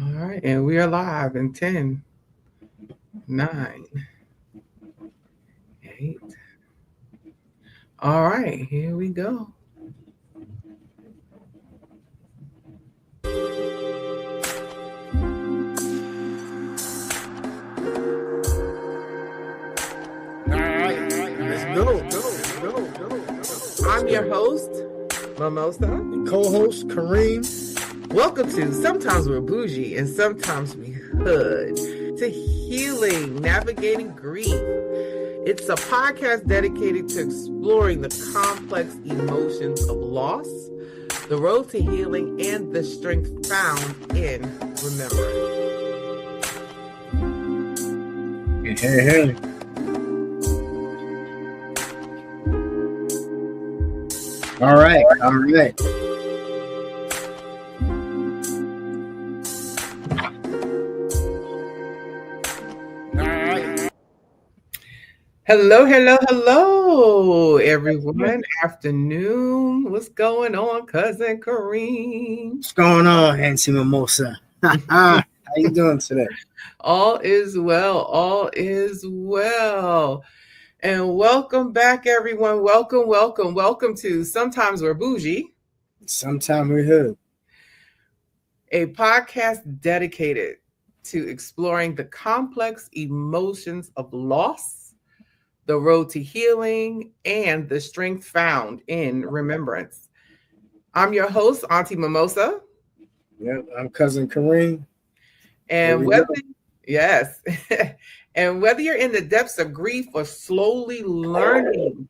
All right, and we are live in 10, 9, 8. All right, here we go. Let's go. I'm your host, Mimosa. And co-host Kareem. Welcome to Sometimes We're Boujee and Sometimes We Hood, to healing, navigating grief. It's a podcast dedicated to exploring the complex emotions of loss, the road to healing, and the strength found in remembrance. Hey. All right. Hello, everyone. Afternoon. What's going on, cousin Kareem? What's going on, Auntie Mimosa? How you doing today? All is well. All is well. And welcome back, everyone. Welcome to Sometimes We're Boujee, Sometimes We're Hood, a podcast dedicated to exploring the complex emotions of loss, the road to healing, and the strength found in remembrance. I'm your host, Auntie Mimosa. Yeah, I'm cousin Kareem. And yes, and whether you're in the depths of grief or slowly learning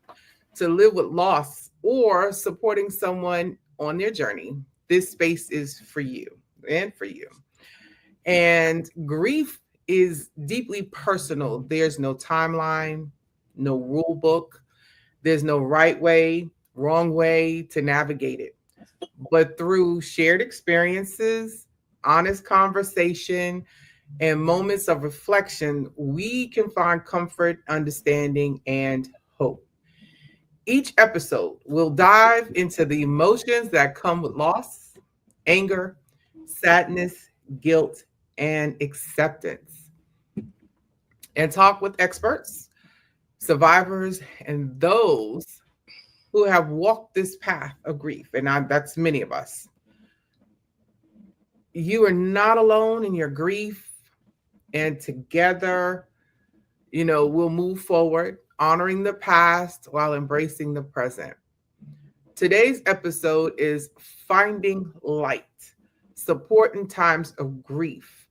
to live with loss or supporting someone on their journey, this space is for you and for you. And grief is deeply personal. There's no timeline, no rule book. There's no right way, wrong way to navigate it. But through shared experiences, honest conversation, and moments of reflection, we can find comfort, understanding, and hope. Each episode will dive into the emotions that come with loss, anger, sadness, guilt, and acceptance, and talk with experts, survivors, and those who have walked this path of grief. And that's many of us. You are not alone in your grief, and together, we'll move forward, honoring the past while embracing the present. Today's episode is Finding Light, Support in Times of Grief.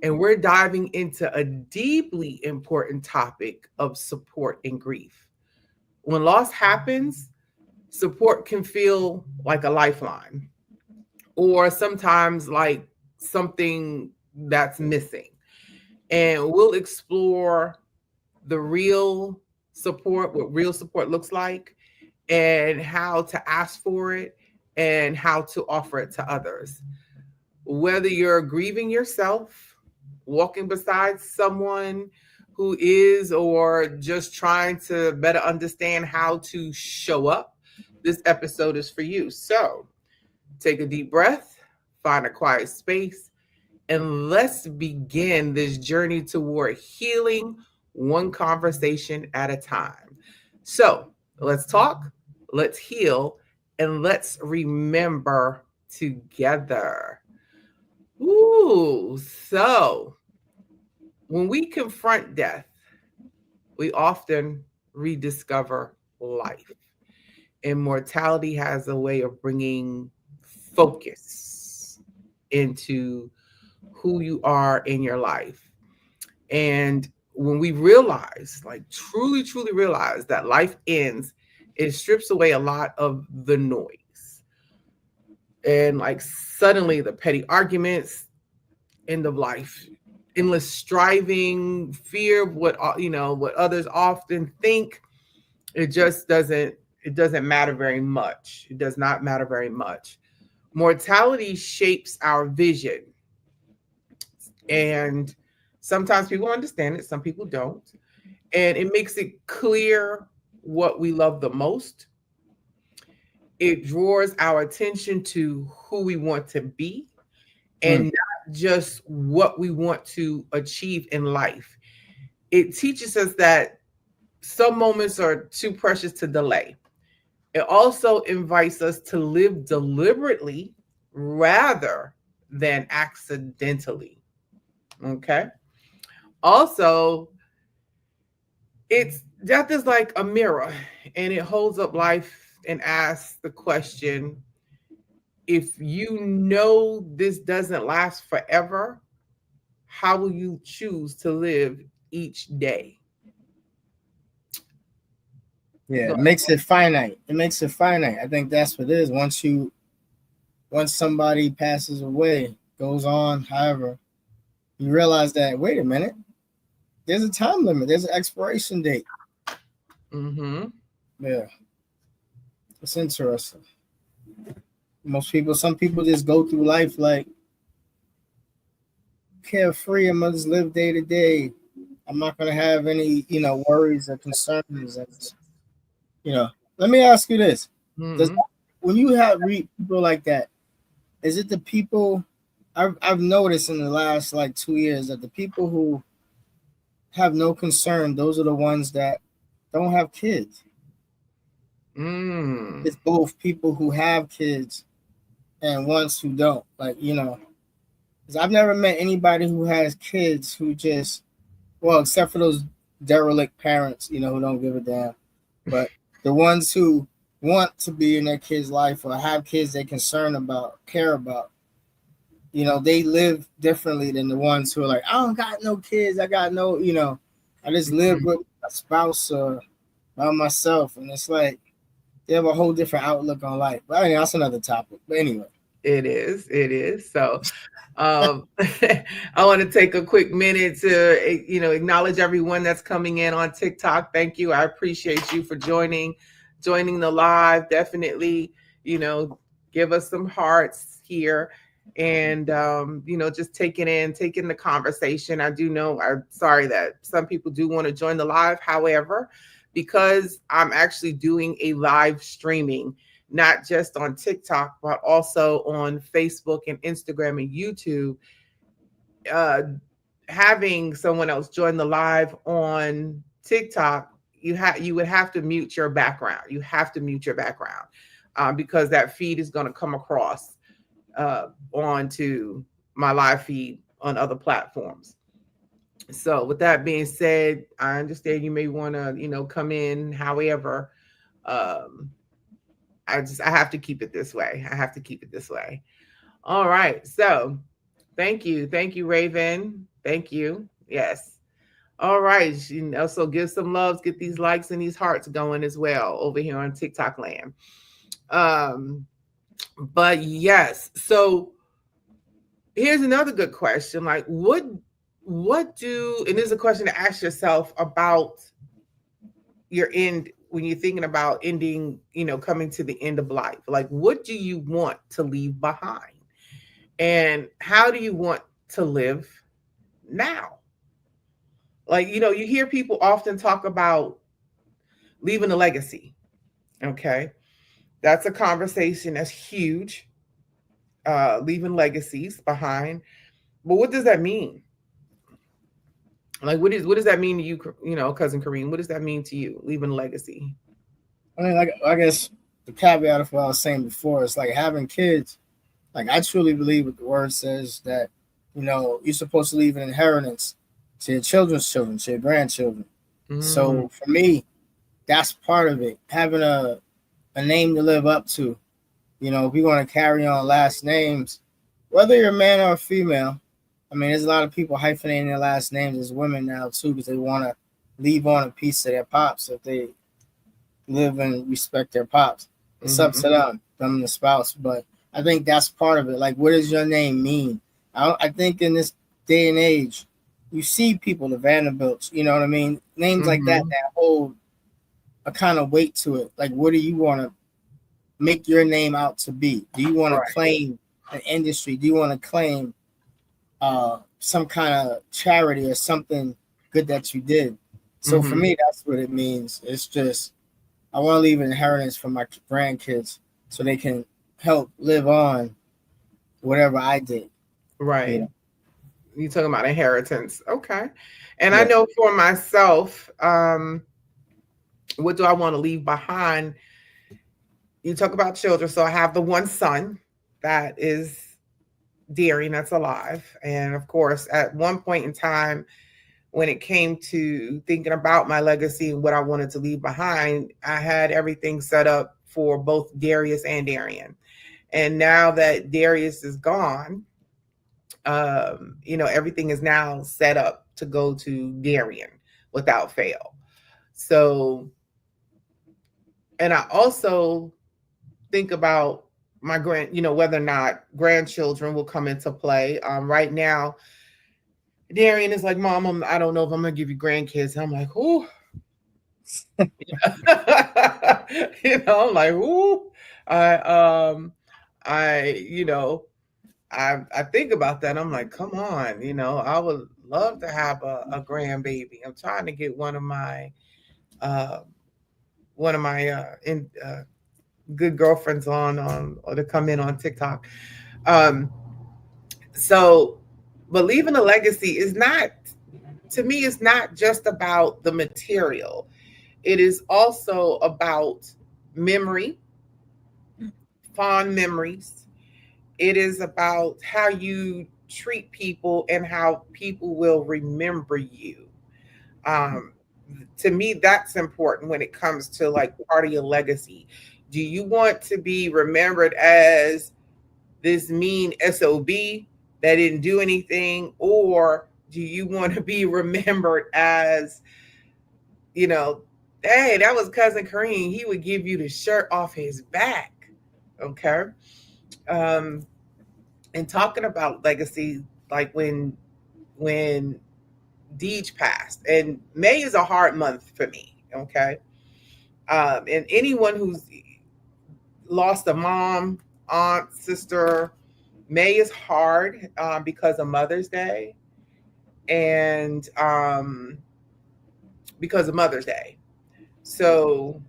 And we're diving into a deeply important topic of support in grief. When loss happens, support can feel like a lifeline, or sometimes like something that's missing. And we'll explore the real support, what real support looks like, and how to ask for it and how to offer it to others. Whether you're grieving yourself, walking beside someone who is, or just trying to better understand how to show up, this episode is for you. So take a deep breath, find a quiet space, and let's begin this journey toward healing, one conversation at a time. So let's talk, let's heal, and let's remember together. Ooh, so when we confront death, we often rediscover life. And mortality has a way of bringing focus into who you are in your life. And when we realize, like truly realize that life ends, it strips away a lot of the noise. And like suddenly the petty arguments, end of life, endless striving, fear of what others often think, it doesn't matter very much. It does not matter very much. Mortality shapes our vision. And sometimes people understand it, some people don't. And it makes it clear what we love the most. It draws our attention to who we want to be and Mm. not just what we want to achieve in life. It teaches us that some moments are too precious to delay. It also invites us to live deliberately rather than accidentally. Okay. Also, it's death is like a mirror and it holds up life and asks the question, if you know this doesn't last forever, how will you choose to live each day? Yeah, Go it makes it finite. It makes it finite. I think that's what it is. Once somebody passes away, goes on, however, you realize that wait a minute, there's a time limit, there's an expiration date. Mm-hmm. Yeah, it's interesting. Some people just go through life like carefree. I'm gonna just live day to day. I'm not gonna have any, worries or concerns. You know, let me ask you this: Does Mm-hmm. when you have read people like that, is it the people? I've noticed in the last like 2 years that the people who have no concern, those are the ones that don't have kids. Mm. It's both people who have kids and ones who don't. Like, 'cause I've never met anybody who has kids who just, well, except for those derelict parents, who don't give a damn. But the ones who want to be in their kid's life or have kids they concern about, care about, they live differently than the ones who are like, I don't got no kids. I got no, I just live with a spouse or by myself. And it's like they have a whole different outlook on life. But anyway, that's another topic. But anyway. It is. It is. So, I want to take a quick minute to, acknowledge everyone that's coming in on TikTok. Thank you. I appreciate you for joining the live. Definitely, you know, give us some hearts here and, just taking the conversation. I do know, I'm sorry that some people do want to join the live. However, because I'm actually doing a live streaming, not just on TikTok, but also on Facebook and Instagram and YouTube. Uh, Having someone else join the live on TikTok, you would have to mute your background. You have to mute your background because that feed is going to come across onto my live feed on other platforms. So, with that being said, I understand you may want to, come in. However, um, I have to keep it this way. I have to keep it this way. All right. So thank you, Raven. Thank you. Yes. All right. So give some loves, get these likes and these hearts going as well over here on TikTok land. Um, but yes. So here's another good question. Like, what do and this is a question to ask yourself about your end when you're thinking about ending, coming to the end of life. Like, what do you want to leave behind? And how do you want to live now? Like, you hear people often talk about leaving a legacy. Okay. That's a conversation that's huge, leaving legacies behind. But what does that mean? Like, what does that mean to you, cousin Kareem? What does that mean to you, leaving a legacy? I mean, like, I guess the caveat of what I was saying before is like having kids. Like, I truly believe what the word says that, you're supposed to leave an inheritance to your children's children, to your grandchildren. Mm, So for me, that's part of it. Having a name to live up to. If you want to carry on last names, whether you're a man or a female, I mean, there's a lot of people hyphenating their last names as women now too because they want to leave on a piece of their pops if they live and respect their pops. It's up mm-hmm. to them and the spouse. But I think that's part of it. Like, what does your name mean? I think in this day and age, you see people, the Vanderbilts, you know what I mean? Names like that Mm-hmm. that hold a kind of weight to it. Like, what do you want to make your name out to be? Do you want to Right. claim an industry? Do you want to claim some kind of charity or something good that you did? So for Mm-hmm. me, that's what it means. It's just I want to leave an inheritance for my grandkids so they can help live on whatever I did. You Right. know. You talking about inheritance. Okay. And I Yeah. know for myself, what do I want to leave behind? You talk about children. So I have the one son that is Deering, that's alive. And of course, at one point in time, when it came to thinking about my legacy and what I wanted to leave behind, I had everything set up for both Darius and Darian. And now that Darius is gone, everything is now set up to go to Darian without fail. So, and I also think about my whether or not grandchildren will come into play. Right now, Darian is like, Mom, I don't know if I'm gonna give you grandkids. And I'm like, ooh, I'm like, ooh, I I I think about that. I'm like, come on, I would love to have a grandbaby. I'm trying to get uh in good girlfriends on or to come in on TikTok. Um, so, but leaving a legacy is not, to me, it's not just about the material. It is also about memory, fond memories. It is about how you treat people and how people will remember you. Um, to me, that's important when it comes to like part of your legacy. Do you want to be remembered as this mean SOB that didn't do anything? Or do you want to be remembered as, you know, hey, that was Cousin Kareem. He would give you the shirt off his back. Okay. Um, and talking about legacy, like when Deej passed, and May is a hard month for me. Okay. And anyone who's lost a mom, aunt, sister, May is hard because of Mother's Day and because of Mother's Day. So,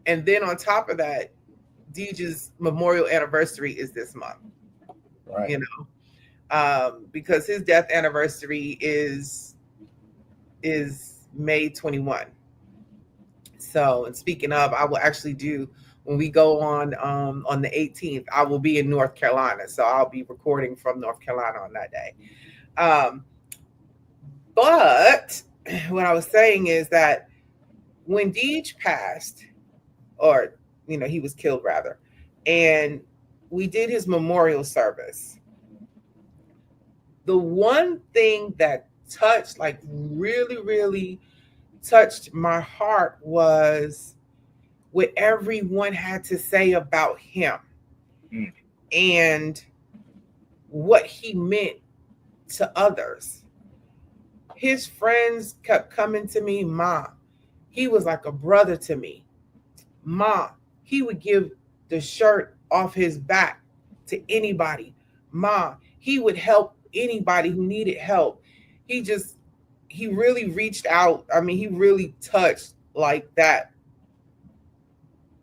and then on top of that, Deej's memorial anniversary is this month, Right. you because his death anniversary is May 21. So, and speaking of, I will actually do when we go on the 18th. I will be in North Carolina, so I'll be recording from North Carolina on that day. Um, but what I was saying is that when Deej passed, or he was killed rather, and we did his memorial service, the one thing that touched, like really, really touched my heart was what everyone had to say about him Mm. and what he meant to others. His friends kept coming to me, Ma, he was like a brother to me. Ma, he would give the shirt off his back to anybody. Ma, he would help anybody who needed help. He just, he really reached out. I mean, he really touched like that,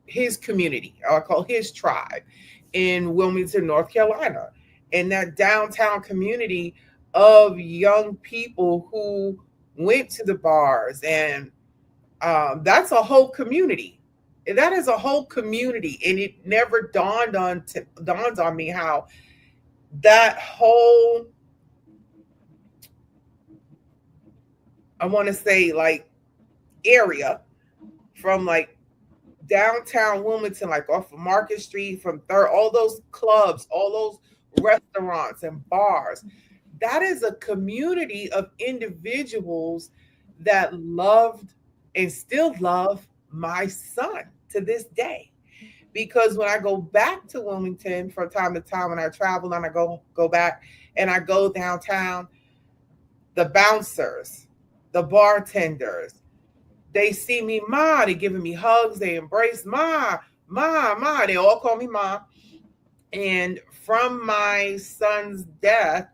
his community, I call his tribe in Wilmington, North Carolina, and that downtown community of young people who went to the bars, and that's a whole community. That is a whole community, and it never dawns on me how that whole, I want to say, like, area from like downtown Wilmington, like off of Market Street, from third, all those clubs, all those restaurants and bars. That is a community of individuals that loved and still love my son to this day. Because when I go back to Wilmington from time to time, when I travel and I go back and I go downtown, the bouncers, the bartenders, they see me, Ma. They giving me hugs. They embrace Ma, Ma, Ma. They all call me Ma. And from my son's death,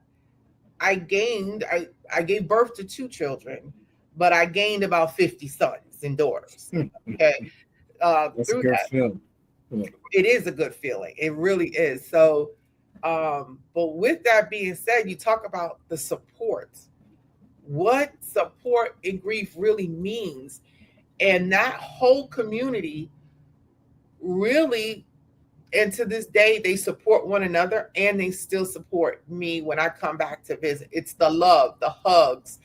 I gave birth to two children, but I gained about 50 sons. sons and daughters. Okay. That's a Through good that, feeling. Yeah. it is a good feeling. It really is. So, but with that being said, you talk about the support. What support in grief really means. And that whole community really, and to this day, they support one another and they still support me when I come back to visit. It's the love, the hugs,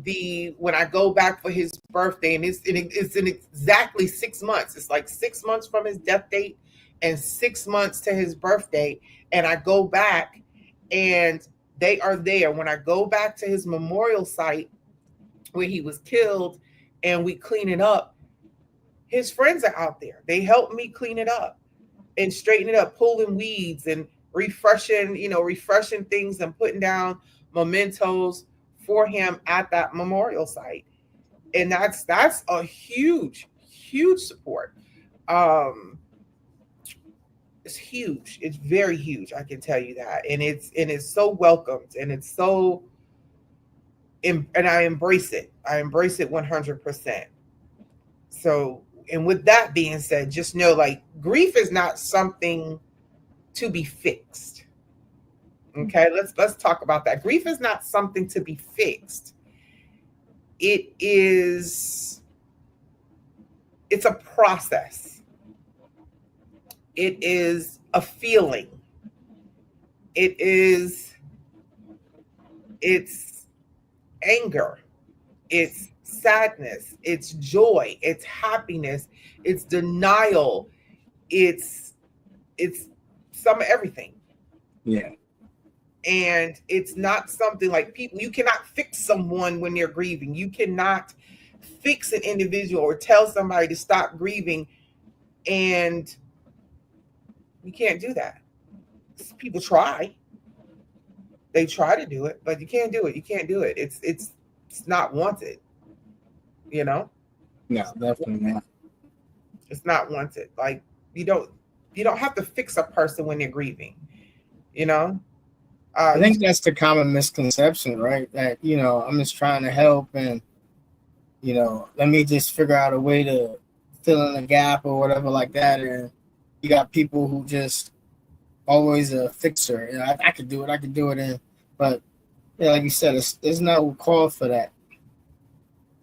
the when I go back for his birthday, and it's in exactly 6 months. It's like 6 months from his death date and 6 months to his birthday. And I go back and they are there. When I go back to his memorial site where he was killed and we clean it up, his friends are out there. They help me clean it up and straighten it up, pulling weeds and refreshing things and putting down mementos for him at that memorial site. And that's a huge, huge support. Um, it's huge. It's very huge. I can tell you that, and it's so welcomed, and it's so, and I embrace it. I embrace it 100%. So, and with that being said, just know like grief is not something to be fixed. Okay, let's talk about that. Grief is not something to be fixed. It is it's a process. It is a feeling. It is it's anger. It's sadness. It's joy. It's happiness. It's denial. It's some of everything. Yeah. And it's not something like people, you cannot fix someone when they're grieving. You cannot fix an individual or tell somebody to stop grieving, and you can't do that. People try. They try to do it, but you can't do it. You can't do it. It's not wanted, you know? No, definitely not. It's not wanted. Like you don't you don't have to fix a person when they're grieving, you know? I You think that's the common misconception, right? That, I'm just trying to help and, let me just figure out a way to fill in a gap or whatever like that. And you got people who just always a fixer. I could do it. I could do it. But yeah, like you said, there's no call for that.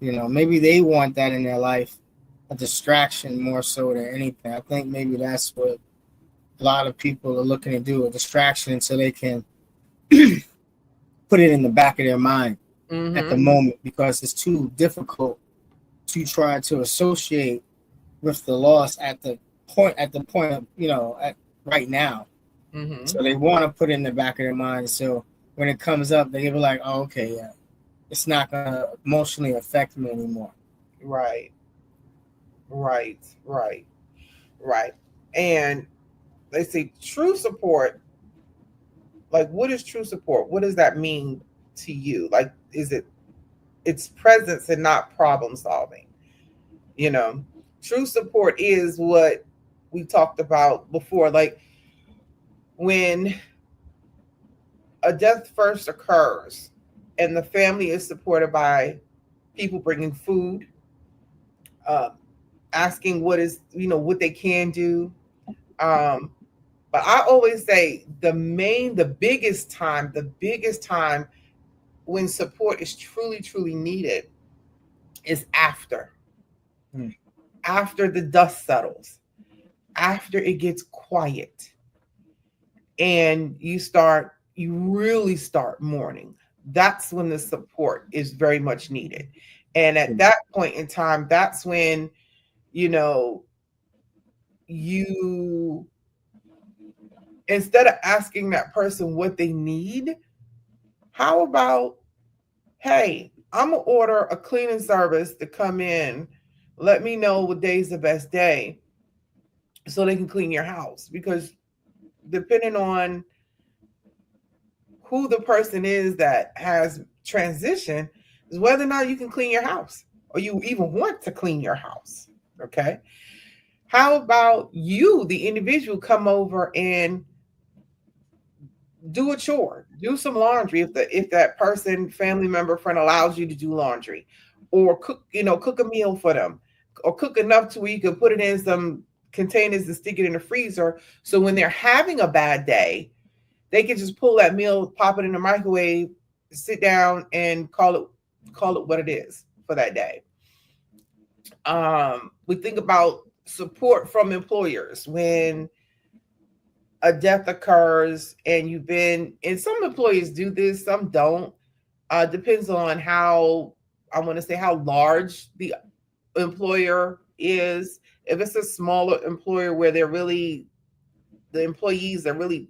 Maybe they want that in their life, a distraction more so than anything. I think maybe that's what a lot of people are looking to do, a distraction so they can put it in the back of their mind at the mm-hmm. moment because it's too difficult to try to associate with the loss at the point of, at right now. Mm-hmm. So they want to put it in the back of their mind. So when it comes up, they be like, oh, okay, yeah, it's not going to emotionally affect me anymore. Right. Right. Right. Right. And they say true support, like what is true support? What does that mean to you? Like is it's presence and not problem solving? You know, true support is what we talked about before. Like when a death first occurs and the family is supported by people bringing food, uh, asking what is, what they can do. Um, but I always say the biggest time when support is truly, truly needed is Hmm. after the dust settles, after it gets quiet, and you really start mourning. That's when the support is very much needed. And at that point in time, that's when, you know, you, instead of asking that person what they need, how about, hey, I'm gonna order a cleaning service to come in, let me know what day's the best day so they can clean your house. Because depending on who the person is that has transition is whether or not you can clean your house or you even want to clean your house. Okay. How about you, the individual, come over and do a chore, do some laundry if that person, family member, friend allows you to do laundry, or cook a meal for them, or cook enough to where you can put it in some containers and stick it in the freezer. So when they're having a bad day, they can just pull that meal, pop it in the microwave, sit down, and call it what it is for that day. We think about support from employers when a death occurs, and and some employees do this, some don't. Depends on how, I want to say, how large the employer is. If it's a smaller employer where the employees are really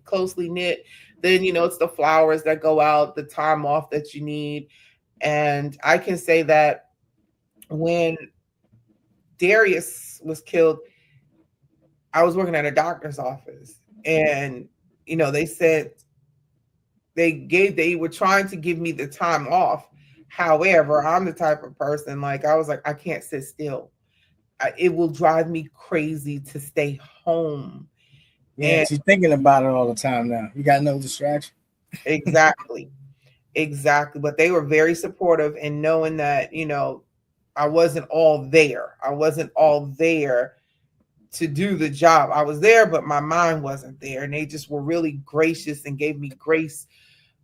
closely knit, then it's the flowers that go out, the time off that you need. And I can say that when Darius was killed, I was working at a doctor's office, and they said they were trying to give me the time off. However, I'm the type of person, like, I was like, I can't sit still. It will drive me crazy to stay home. Yeah, And she's thinking about it all the time now. You got no distraction. exactly, exactly. But they were very supportive in knowing that, I wasn't all there. I wasn't all there to do the job. I was there, but my mind wasn't there. And they just were really gracious and gave me grace.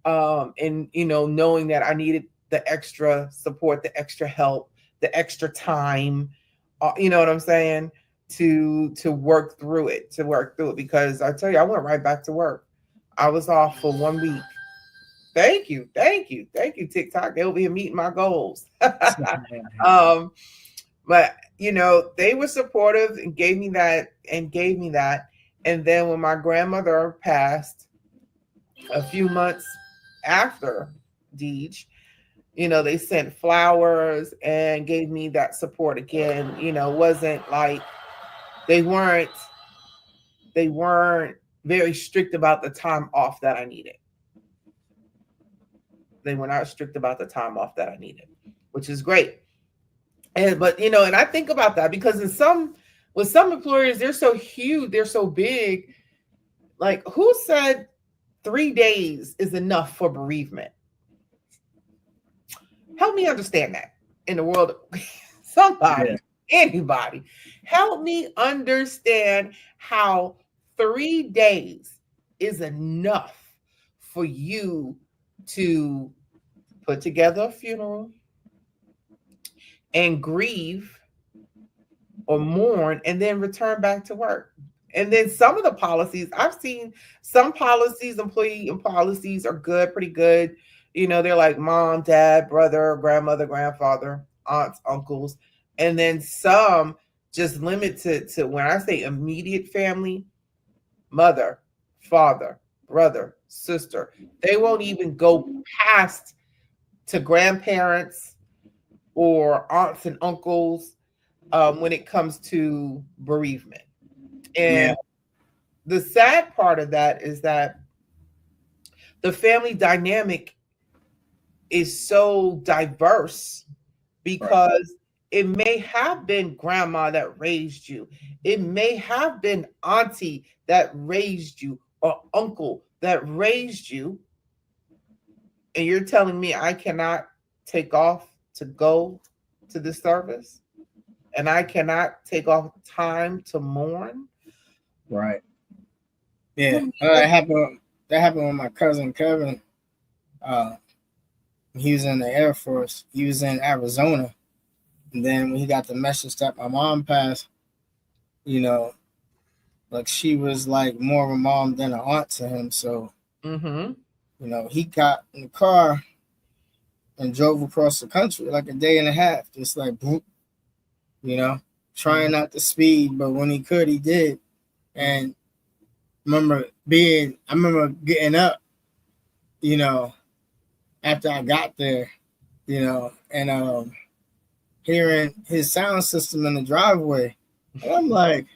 And knowing that I needed the extra support, the extra help, the extra time, you know what I'm saying? To work through it, because I tell you, I went right back to work. I was off for 1 week. Thank you, thank you, thank you, TikTok. They over here meeting my goals. um, but they were supportive and gave me that. And then when my grandmother passed a few months after Deej, they sent flowers and gave me that support again. Wasn't like they weren't they weren't very strict about the time off that I needed. They were not strict about the time off that I needed, which is great. And I think about that because with some employers, they're so huge, they're so big. Like, who said 3 days is enough for bereavement? Help me understand that in the world. Yeah. Somebody, anybody, help me understand how 3 days is enough for you to put together a funeral and grieve or mourn and then return back to work. And then some of the policies I've seen, some policies, employee policies are good, pretty good. They're like mom, dad, brother, grandmother, grandfather, aunts, uncles. And then some just limit to when I say immediate family, mother, father, brother, sister. They won't even go past to grandparents or aunts and uncles when it comes to bereavement. Yeah. And the sad part of that is that the family dynamic is so diverse, Right. because it may have been grandma that raised you, it may have been auntie that raised you, or uncle that raised you, and you're telling me I cannot take off to go to the service, and I cannot take off time to mourn. Right. Yeah. You That happened. That happened with my cousin Kevin. Uh, he was in the Air Force. He was in Arizona, and then when he got the message that my mom passed, you know, like she was like more of a mom than an aunt to him. So mm-hmm. he got in the car and drove across the country like a day and a half, just like boop, you know, trying not to speed, but when he could, he did. And I remember getting up, you know, after I got there, and hearing his sound system in the driveway. And I'm like,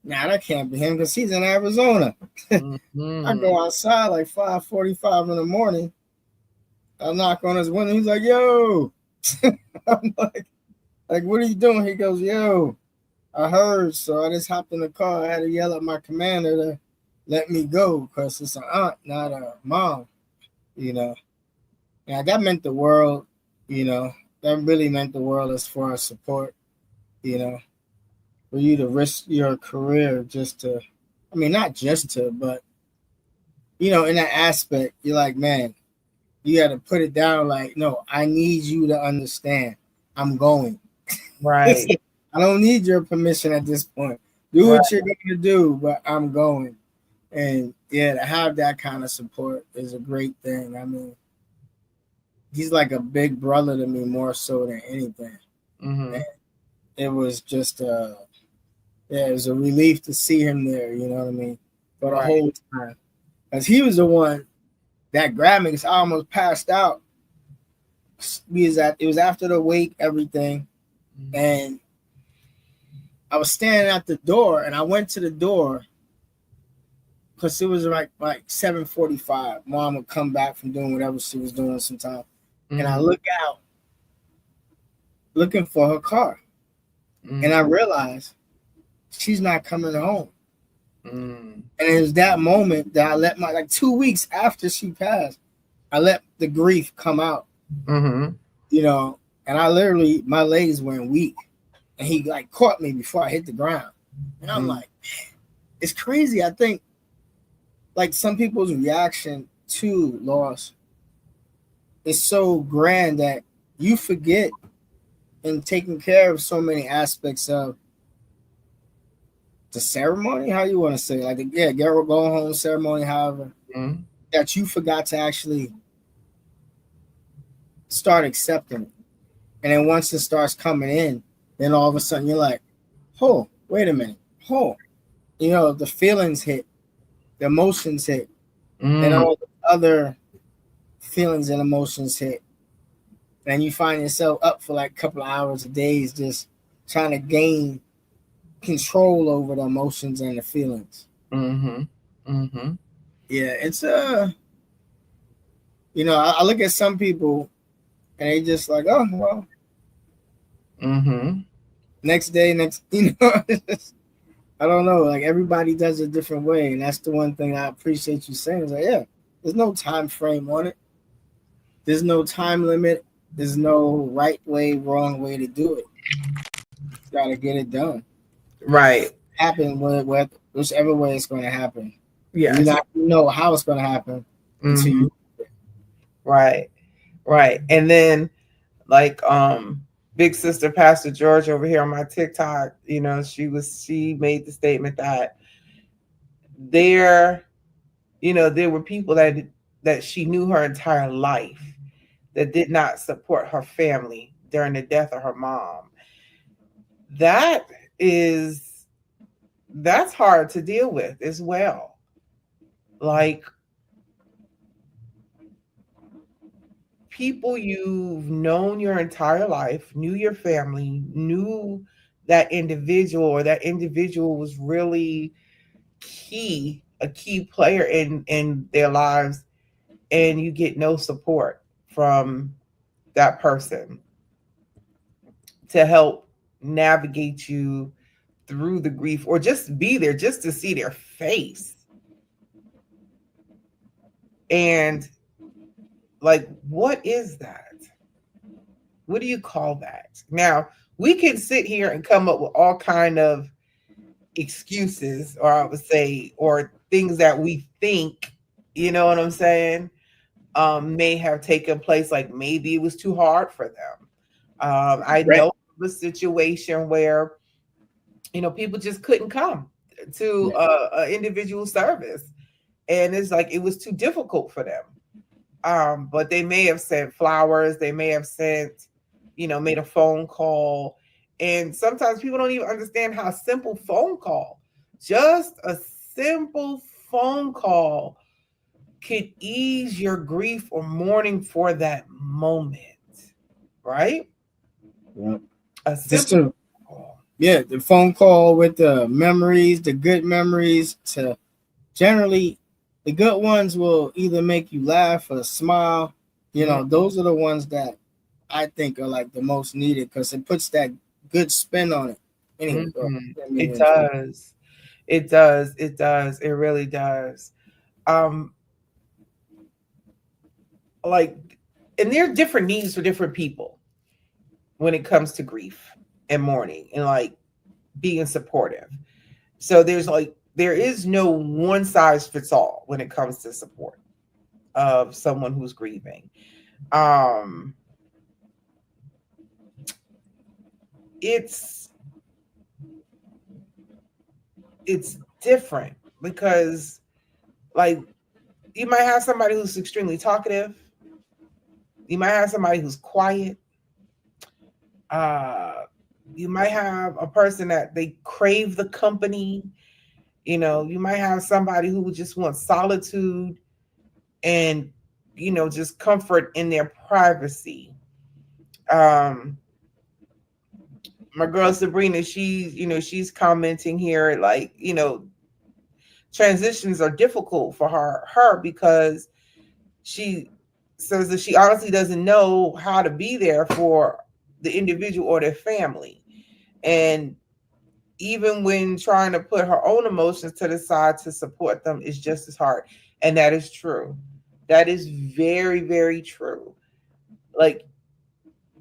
nah, that can't be him because he's in Arizona. I Mm-hmm. go outside like 5:45 in the morning. I knock on his window. He's like, yo. I'm like, what are you doing? He goes, yo, I heard. So I just hopped in the car. I had to yell at my commander to let me go because it's an aunt, not a mom, you know. Yeah, that meant the world. You know, that really meant the world as far as support. You know, for you to risk your career just to, I mean, not just to, but in that aspect, you're like, man, you got to put it down. Like, no, I need you to understand. I'm going. Right. I don't need your permission at this point. Do Right. what you're gonna do, but I'm going. And yeah, to have that kind of support is a great thing. I mean, he's like a big brother to me more so than anything. And Mhm. it was just yeah, it was a relief to see him there, you know what I mean? For the Right. whole time. Because he was the one that grabbed me because I almost passed out. It was after the wake, everything. Mhm. And I was standing at the door and I went to the door because it was like 7:45. Mom would come back from doing whatever she was doing sometime. And I Mhm. look out looking for her car. And I Mhm. realized she's not coming home. Mhm. And it was that moment that I let my, like 2 weeks after she passed, I let the grief come out, Mhm. you know, and I literally, my legs went weak. And he like caught me before I hit the ground. And I'm Mhm. like, it's crazy. I think like some people's reaction to loss is so grand that you forget in taking care of so many aspects of the ceremony. How you want to say, like, yeah, get going home ceremony, however, Mhm. that you forgot to actually start accepting it. And then once it starts coming in, then all of a sudden you're like, oh, wait a minute, oh, the feelings hit, the emotions hit, and Mhm. all the other feelings and emotions hit, and you find yourself up for like a couple of hours a days just trying to gain control over the emotions and the feelings. Mhm. Mhm. Yeah, it's I look at some people and they just like, oh well, Mhm. next day, next, I don't know. Like everybody does it a different way, and that's the one thing I appreciate you saying. Is like, yeah, there's no time frame on it. There's no time limit. There's no right way, wrong way to do it. You gotta get it done. Right. Happen with whichever way it's going to happen. You Yes. not know how it's going to happen until Mhm. you. Right. Right. And then like big sister Pastor George over here on my TikTok, she made the statement that there, there were people that she knew her entire life that did not support her family during the death of her mom. That is that's hard to deal with as well. Like people you've known your entire life, knew your family, knew that individual, or that individual was really a key player in their lives, and you get no support from that person to help navigate you through the grief, or just be there just to see their face. And like, what is that? What do you call that? Now, we can sit here and come up with all kind of excuses, or I would say, or things that we think, you know what I'm saying, may have taken place. Like maybe it was too hard for them. I Right. know of a situation where people just couldn't come to Yeah. a individual service, and it's like it was too difficult for them. But they may have sent flowers, they may have sent, made a phone call. And sometimes people don't even understand how a simple phone call, just a simple phone call, could ease your grief or mourning for that moment, right? Yeah. A Just simple to call. yeah, the phone call with the memories, the good memories. To generally, the good ones will either make you laugh or smile. Mm, Those are the ones that I think are like the most needed because it puts that good spin on it. Anyway, go. mhm. Let me It interrupt. does. It does. It does. It really does. Um, like and there are different needs for different people when it comes to grief and mourning and like being supportive. So there is no one size fits all when it comes to support of someone who's grieving. Um it's it's different because like you might have somebody who's extremely talkative, you might have somebody who's quiet, uh you might have a person that they crave the company, you might have somebody who just wants solitude and just comfort in their privacy. um my girl Sabrina, she's commenting here like, transitions are difficult for her because she says that she honestly doesn't know how to be there for the individual or their family. And even when trying to put her own emotions to the side to support them is just as hard. And that is true. That is very, very true. Like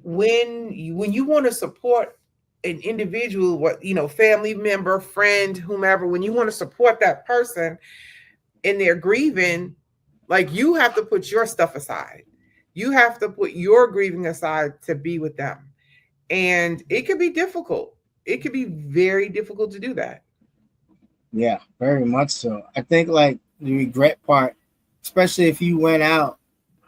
when you want to support an individual, what family member, friend, whomever, when you want to support that person in their grieving, like you have to put your stuff aside. You have to put your grieving aside to be with them. And it can be difficult. It can be very difficult to do that. Yeah, very much so. I think like the regret part, especially if you went out,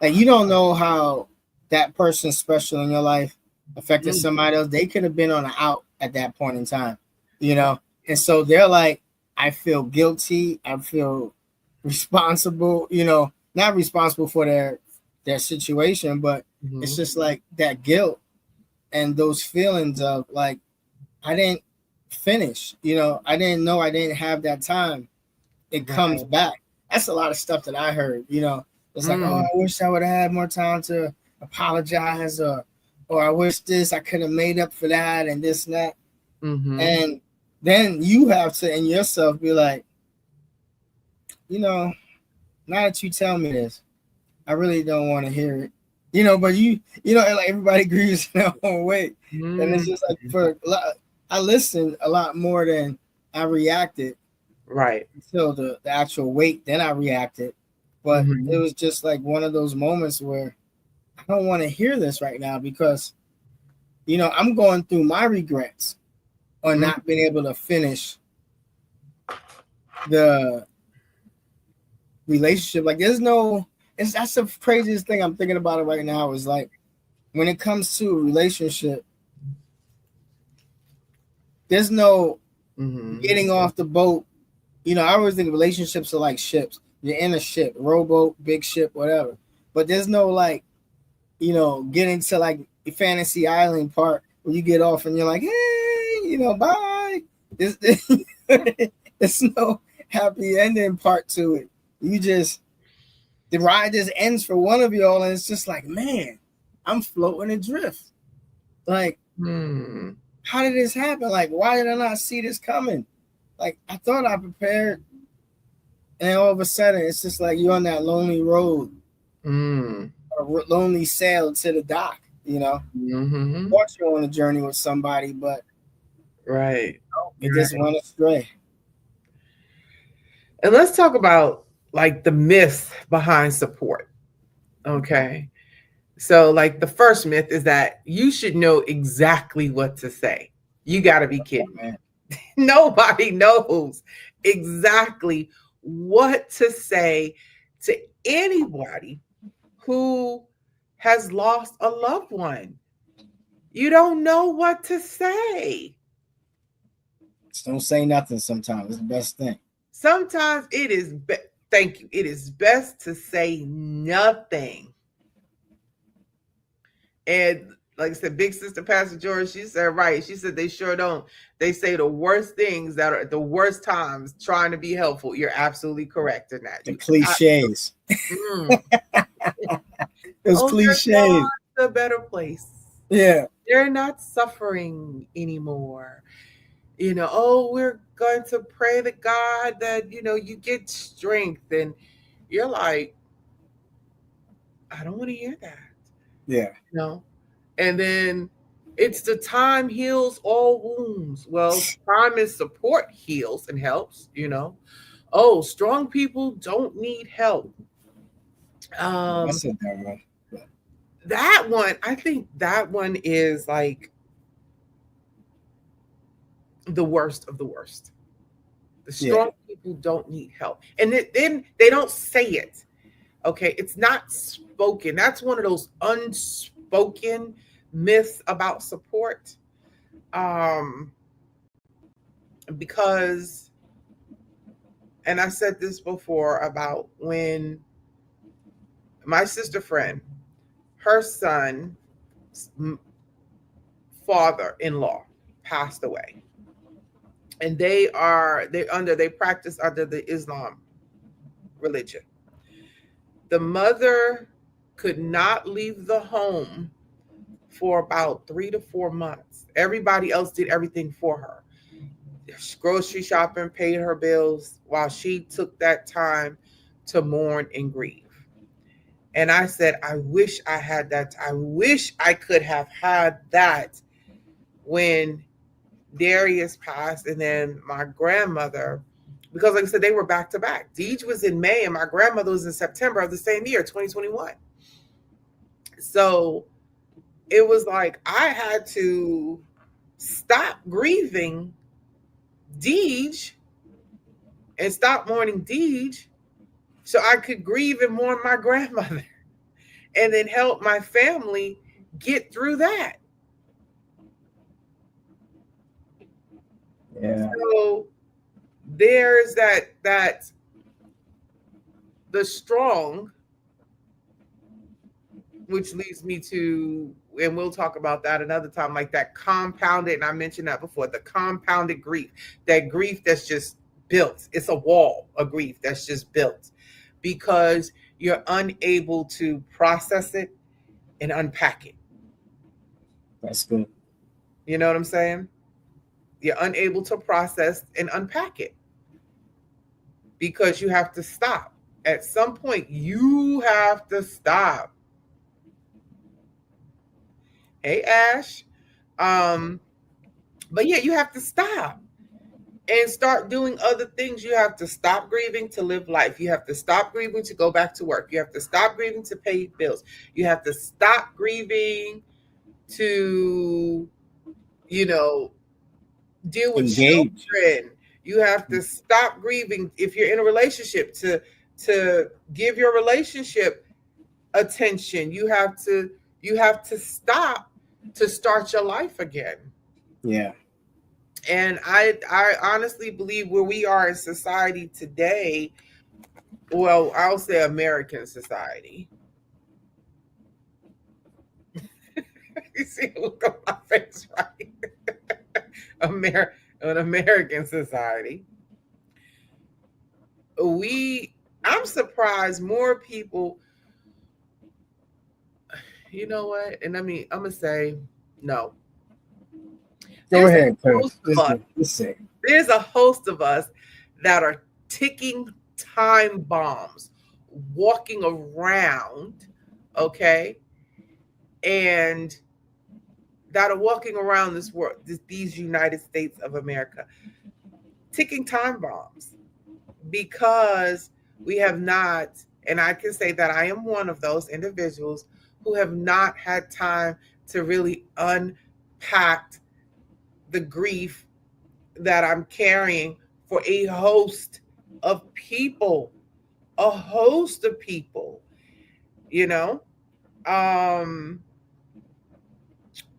like you don't know how that person special in your life affected Mm, somebody else. They could have been on an out at that point in time, you know. And so they're like, I feel guilty. I feel responsible. Not responsible for their situation, but it's mhm. just like that guilt and those feelings of like I didn't finish. I didn't know I didn't have that time. It comes Right. back. That's a lot of stuff that I heard. It's like, oh, Mm, I wish I would have had more time to apologize, or I wish this I could have made up for that and this and that. mhm. And then you have to in yourself be like, you know, now that you tell me this, I really don't want to hear it. But like everybody grieves in their own way. And it's Mm. just like I listened a lot more than I reacted Right. until the actual weight. Then I reacted, but it Mhm. was just like one of those moments where I don't want to hear this right now because I'm going through my regrets on Mm, not being able to finish the relationship. Like there's no, it's that's the craziest thing I'm thinking about it right now is like when it comes to a relationship, there's no mhm. getting off the boat. I always think relationships are like ships. You're in a ship, rowboat, big ship, whatever. But there's no like, getting to like the fantasy island part where you get off and you're like, hey, bye. There's, there's no happy ending part to it. You just the ride just ends for one of y'all, and it's just like, man, I'm floating adrift. Like, Mm. how did this happen? Like, why did I not see this coming? Like, I thought I prepared, and all of a sudden, it's just like you're on that lonely road Mm. or lonely sail to the dock. Of Mhm. course, you're on a journey with somebody, but Right. it just Right. went astray. And let's talk about like the myth behind support. Okay. So, like, the first myth is that you should know exactly what to say. You got to be kidding me. Man, Nobody knows exactly what to say to anybody who has lost a loved one. You don't know what to say. just don't say nothing. Sometimes it's the best thing. Sometimes thank you. It is best to say nothing. And like I said, big sister Pastor George, she said right. She said they sure don't. They say the worst things that are at the worst times trying to be helpful. You're absolutely correct in that. The cliches. Mm. Those Oh, there's cliches. not a better place. Yeah. They're not suffering anymore. Oh, we're going to pray to God that, you get strength. And you're like, I don't want to hear that. Yeah. No. And then it's the time heals all wounds. Well, time and support heals and helps. Oh, strong people don't need help. I Um said that one. that one, I think that one is like the worst of the worst. The Yeah. strong people don't need help. And then they don't say it. Okay, it's not spoken. That's one of those unspoken myths about support. Um because, and I said this before, about when my sister friend, her son father-in-law passed away, and they practice under the Islam religion. The mother could not leave the home for about 3 to 4 months. Everybody else did everything for her: grocery shopping, paid her bills, while she took that time to mourn and grieve. And I said, I wish I had that. I wish I could have had that when Darius passed, and then my grandmother, because like I said, they were back to back. Deej was in May and my grandmother was in September of the same year, 2021. So it was like I had to stop grieving Deej and stop mourning Deej so I could grieve and mourn my grandmother and then help my family get through that. Yeah. So there's that the strong, which leads me to, and we'll talk about that another time, like that compounded, and I mentioned that before, the compounded grief, that grief that's just built. It's a wall of grief that's just built because you're unable to process it and unpack it. That's good. You know what I'm saying? You're unable to process and unpack it because you have to stop. At some point, you have to stop. Hey, Ash. Um, but yeah, you have to stop and start doing other things. You have to stop grieving to live life. You have to stop grieving to go back to work. You have to stop grieving to pay bills. You have to stop grieving to, you know, deal with Engage. children. You have to stop grieving if you're in a relationship to give your relationship attention. You have to stop to start your life again. Yeah. And I honestly believe where we are in society today, well, I'll say American society. You see the look on my face, right? Amer- an American society. We I'm surprised more people, you know what? And I mean, I'm gonna say no. Go There's a ahead, Kurt. host of us. Let's say. There's a host of us that are ticking time bombs, walking around, okay, and that are walking around this world, these United States of America, ticking time bombs because we have not, and I can say that I am one of those individuals who have not had time to really unpack the grief that I'm carrying for a host of people, a host of people, you know, um,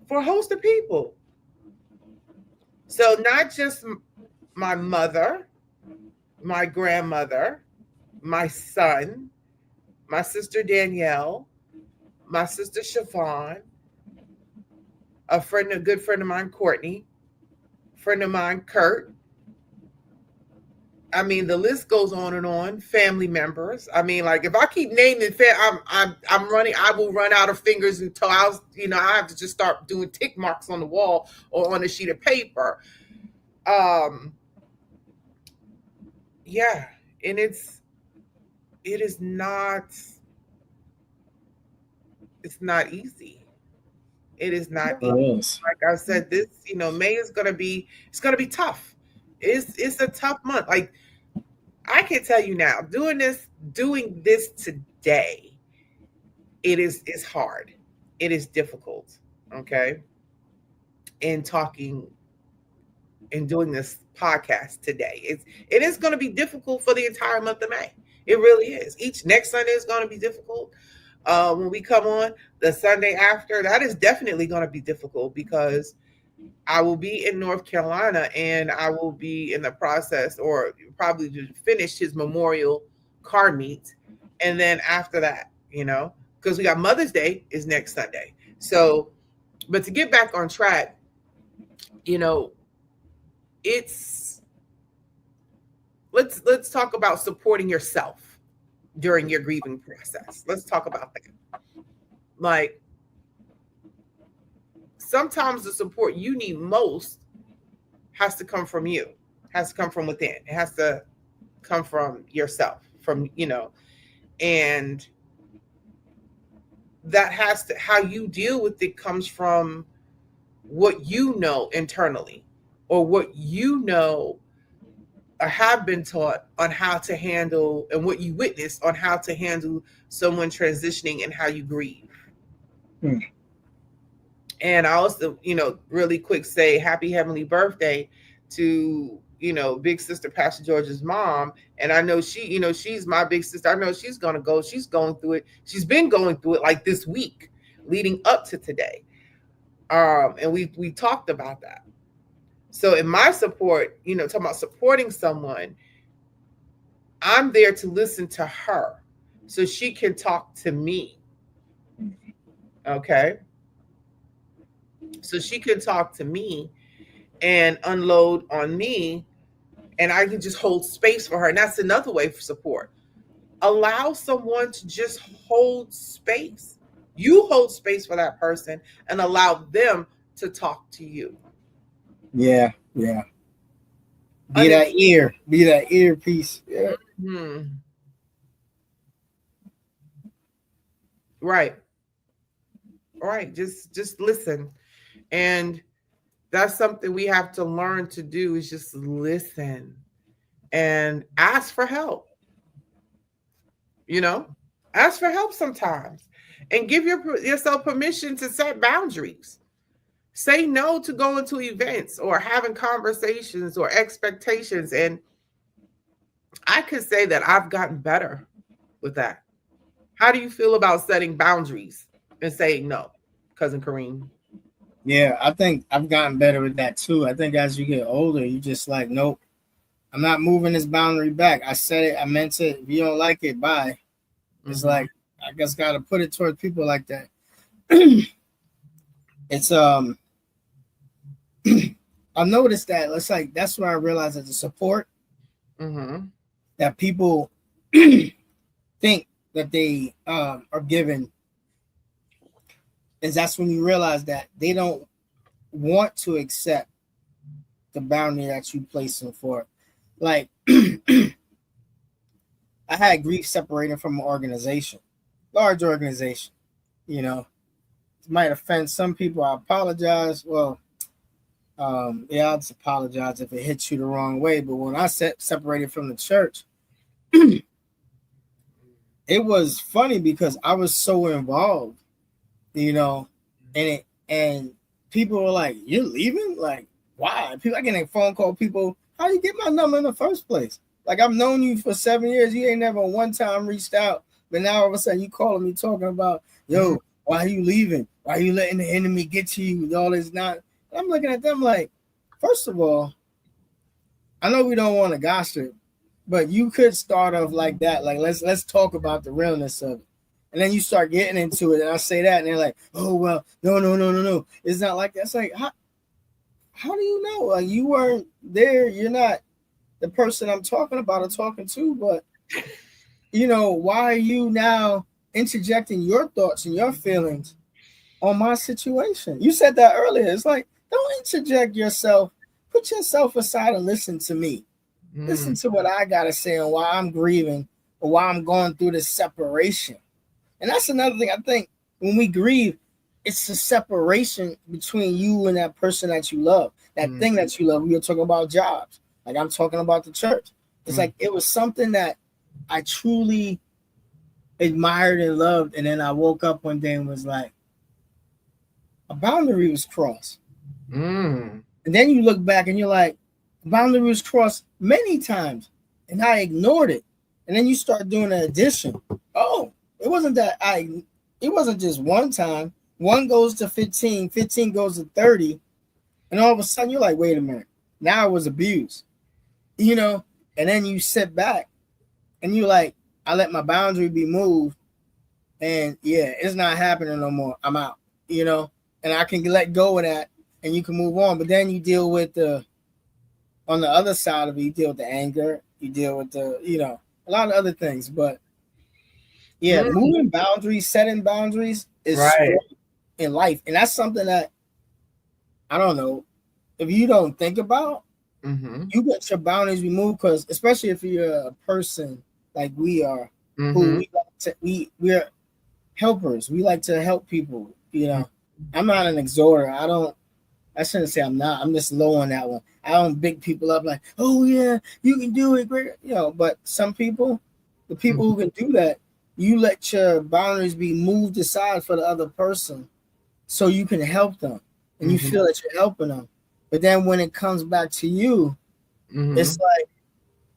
for a host of people. So not just my mother, my grandmother, my son, my sister Danielle, my sister Siobhan, a good friend of mine, Courtney, friend of mine, Kurt. I mean, the list goes on and on. Family members. I mean, like if I keep naming, I'm running. I will run out of fingers and toes. I have to just start doing tick marks on the wall or on a sheet of paper. Um, yeah, and it is not It's not easy. It is not easy. Never is. Like I said, this, May is gonna be, it's gonna be tough. It's a tough month. Like I can tell you now, doing this today, it's hard. It is difficult. Okay. And talking and doing this podcast today. It is going to be difficult for the entire month of May. It really is. Each next Sunday is going to be difficult. When we come on the Sunday after, that is definitely going to be difficult because I will be in North Carolina and I will be in the process or probably just finish his memorial car meet. And then after that, because we got Mother's Day is next Sunday. So, but to get back on track, you know, it's let's talk about supporting yourself during your grieving process. Let's talk about that. Like sometimes the support you need most has to come from you, has to come from within. It has to come from yourself, and that has to, how you deal with it comes from what you know internally or what you know or have been taught on how to handle and what you witnessed on how to handle someone transitioning and how you grieve. Hmm. And I also, really quick say happy heavenly birthday to, big sister Pastor George's mom. And I know she's my big sister. I know she's going through it. She's been going through it like this week leading up to today. And we talked about that. So in my support, talking about supporting someone, I'm there to listen to her so she can talk to me. Okay. So she can talk to me and unload on me, and I can just hold space for her. And that's another way for support. Allow someone to just hold space. You hold space for that person and allow them to talk to you. Yeah, yeah. Be that earpiece. Yeah. Mm-hmm. Right. Right. Just listen. And that's something we have to learn to do is just listen and ask for help. You know, ask for help sometimes and give yourself permission to set boundaries. Say no to going to events or having conversations or expectations. And I could say that I've gotten better with that. How do you feel about setting boundaries and saying no, cousin Kareem? Yeah, I think I've gotten better with that too. I think as you get older, you just like, nope, I'm not moving this boundary back. I said it, I meant it. If you don't like it, bye. It's like I just gotta put it towards people like that. It's I noticed that it's like that's where I realized that the support that people think that they are given is that's when you realize that they don't want to accept the boundary that you place them for. Like I had grief separating from an organization, large organization. You know, it might offend some people. I apologize. Well, yeah, I'll just apologize if it hits you the wrong way. But when I separated from the church, it was funny because I was so involved, you know, and people were like, "You're leaving? Like, why?" People, I get a phone call. People, how do you get my number in the first place? Like, I've known you for 7 years. You ain't never one time reached out, but now all of a sudden you calling me talking about, yo, why are you leaving? Why are you letting the enemy get to you with all this? Not. I'm looking at them like, first of all, I know we don't want to gossip, but you could start off like that. Like, let's talk about the realness of it. And then you start getting into it, and I say that, and they're like, "Oh well, no. It's not like that." It's like, how do you know? Like, you weren't there. You're not the person I'm talking about or talking to. But you know, why are you now interjecting your thoughts and your feelings on my situation? You said that earlier. It's like, don't interject yourself. Put yourself aside and listen to me. Listen to what I gotta say and why I'm grieving or why I'm going through this separation. And that's another thing I think when we grieve, it's a separation between you and that person that you love, that Mm, thing that you love. We were talking about jobs, like I'm talking about the church. It's mm, like it was something that I truly admired and loved, and then I woke up one day and was like, a boundary was crossed. mm, And then you look back and you're like, the boundary was crossed many times, and I ignored it. And then you start doing an addition. Oh, it wasn't that I. It wasn't just one time. One goes to 15, 15 goes to 30, and all of a sudden you're like, wait a minute, now I was abused, you know. And then you sit back and you're like, I let my boundary be moved, and yeah, it's not happening no more. I'm out, you know, and I can let go of that, and you can move on. But then you deal with the on the other side of it, you deal with the anger, you deal with the, a lot of other things. But yeah, mm. moving boundaries, setting boundaries is Right. strong in life, and that's something that I don't know if you don't think about. Mm-hmm. You get your boundaries removed because, especially if you're a person like we are, who Mm-hmm. we like to, we're helpers. We like to help people. I'm not an exhorter. I shouldn't say I'm not. I'm just low on that one. I don't big people up like, oh yeah, you can do it, great. But some people, the people Mm-hmm. who can do that, you let your boundaries be moved aside for the other person, so you can help them, and you Mm-hmm. feel that you're helping them. But then when it comes back to you, Mm-hmm. it's like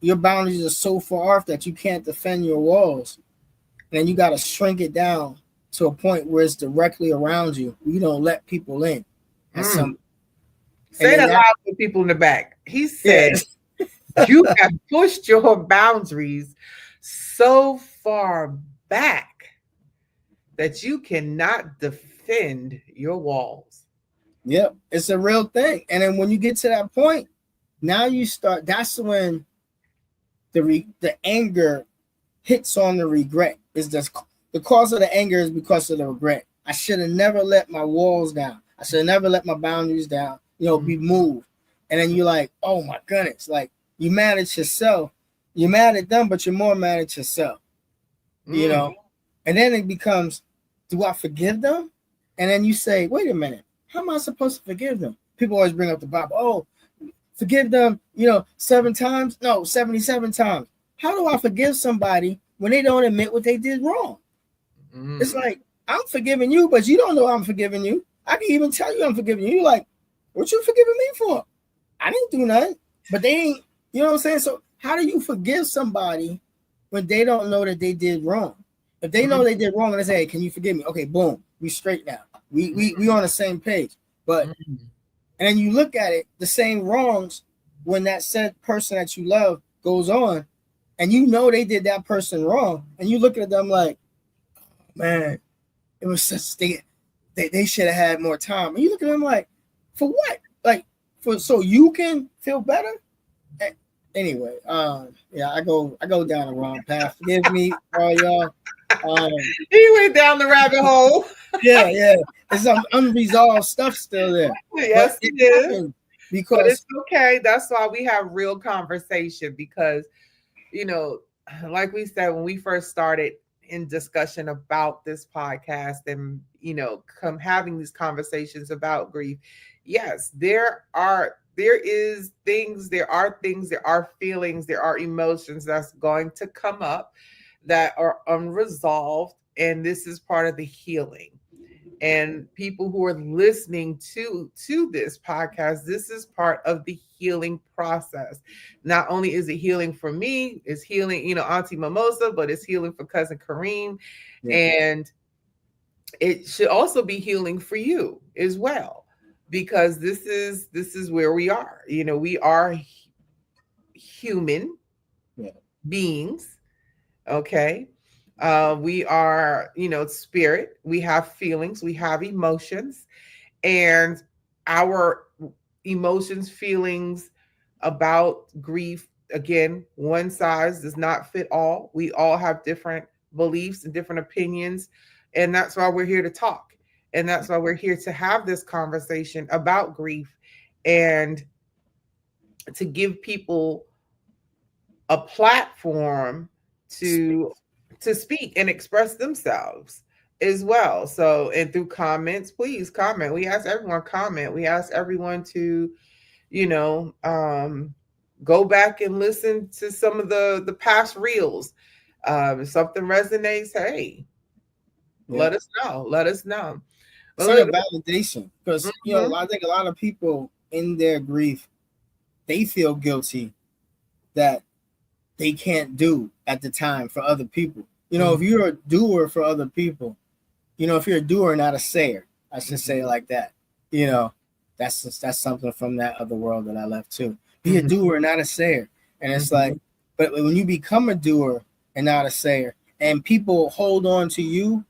your boundaries are so far off that you can't defend your walls, and then you got to shrink it down to a point where it's directly around you. You don't let people in at Mm. some, and Say then that that, loud for people in the back. He said, yes. you have pushed your boundaries so far back that you cannot defend your walls. Yep, it's a real thing. And then when you get to that point, now you start. That's when the anger hits on the regret. Is just the cause of the anger is because of the regret. I should have never let my walls down. I should have never let my boundaries down. Be moved. And then you're like, oh my goodness, like you mad at yourself. You're mad at them, but you're more mad at yourself. You Mm, know, and then it becomes, do I forgive them? And then you say, wait a minute, how am I supposed to forgive them? People always bring up the Bible. Oh, forgive them, 7 times? No, 77 times. How do I forgive somebody when they don't admit what they did wrong? It's mm, like, I'm forgiving you, but you don't know I'm forgiving you. I can even tell you I'm forgiving you. You're like, what you forgiving me for? I didn't do nothing. But they ain't, you know what I'm saying? So how do you forgive somebody when they don't know that they did wrong? If they know mm, they did wrong and they say, hey, can you forgive me? Okay, boom, we straight now. We on the same page. But mm, and then you look at it, the same wrongs when that said person that you love goes on, and you know they did that person wrong, and you look at them like, man, it was such they should have had more time. And you look at them like, for what? Like for so you can feel better? Anyway, yeah, I go down the wrong path. Forgive me, all y'all. Um, he went down the rabbit hole. yeah, there's some unresolved stuff still there, but Yes, it it is. happened But it's because okay. That's why we have real conversation because, you know, like we said when we first started in discussion about this podcast and, come having these conversations about grief. Yes, there are feelings, there are emotions that's going to come up that are unresolved. And this is part of the healing, and people who are listening to this podcast, this is part of the healing process. Not only is it healing for me, it's healing, Auntie Mimosa, but it's healing for cousin Kareem, yeah, and it should also be healing for you as well, because this is where we are. We are human yeah, beings. Okay. We are, spirit, we have feelings, we have emotions, and our emotions, feelings about grief, again, one size does not fit all. We all have different beliefs and different opinions, and that's why we're here to talk, and that's why we're here to have this conversation about grief, and to give people a platform speak. to speak and express themselves, as well. So, and through comments, please comment. We ask everyone comment. We ask everyone to, you know, go back and listen to some of the past reels. If something resonates, hey, Yeah. let us know. Let us know. But It's like a look, validation because mhm, I think a lot of people in their grief they feel guilty that they can't do at the time for other people. mhm, If you're a doer for other people, if you're a doer, not a sayer, I should say it mhm, like that. You know, that's something from that other world that I left too. Be a mhm, doer, not a sayer. And it's like, mhm, but when you become a doer and not a sayer, and people hold on to you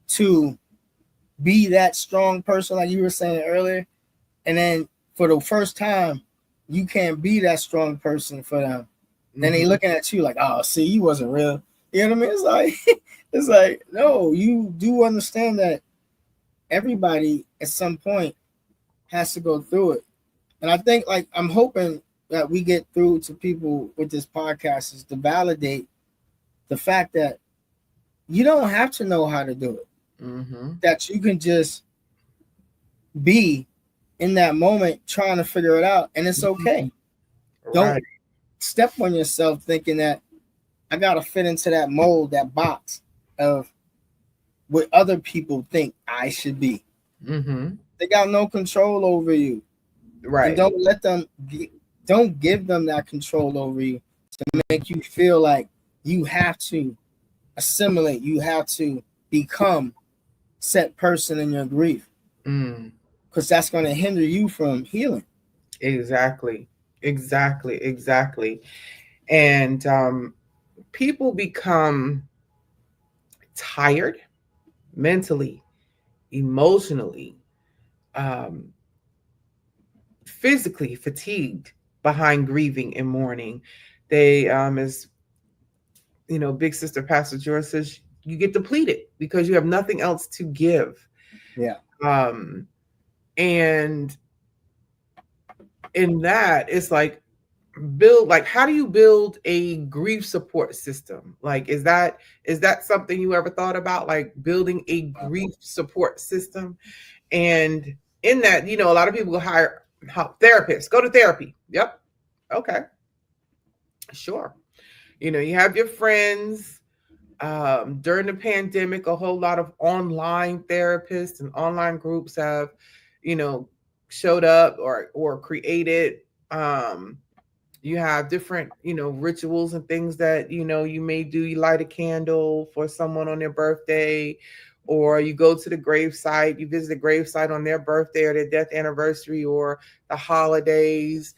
to be that strong person, like you were saying earlier, and then for the first time, you can't be that strong person for them. Then they mhm, looking at you like, oh, see, you wasn't real. You know what I mean? It's like, it's like, no, you do understand that everybody at some point has to go through it. And I think, like, I'm hoping that we get through to people with this podcast is to validate the fact that you don't have to know how to do it. mhm. That you can just be in that moment trying to figure it out, and it's okay. Don't Right. step on yourself thinking that I gotta fit into that mold, that box of what other people think I should be. Mhm. They got no control over you, and Right. don't give them that control over you to make you feel like you have to assimilate, you have to become set person in your grief, Mm. because that's going to hinder you from healing. Exactly. Exactly. Exactly. And people become tired mentally, emotionally, um, physically fatigued behind grieving and mourning. They, as Big Sister Pastor George says, you get depleted because you have nothing else to give. Yeah. Um, and in that, it's like build like how do you build a grief support system? Like, is that something you ever thought about, like building a grief support system? And in that, a lot of people hire help therapists, go to therapy. Yep. Okay. Sure. You have your friends. During the pandemic, a whole lot of online therapists and online groups have, you know, showed up or created. Um, you have different, rituals and things that you may do. You light a candle for someone on their birthday, or you go to the gravesite, you visit the gravesite on their birthday or their death anniversary or the holidays,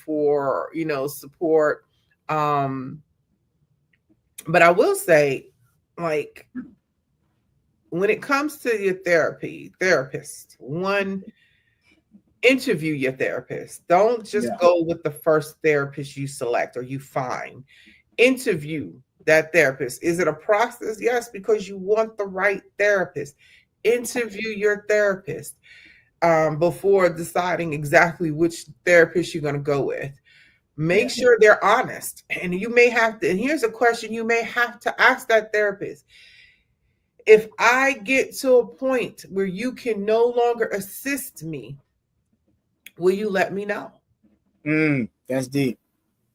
for support. um but I will say, like, when it comes to your therapist, one, interview your therapist. Don't just Yeah. go with the first therapist you select or you find. Interview that therapist. Is it a process? Yes, because you want the right therapist. Interview your therapist, before deciding exactly which therapist you're going to go with. Make Yeah. sure they're honest. And you may have to, and here's a question you may have to ask that therapist: if I get to a point where you can no longer assist me, will you let me know? That's deep.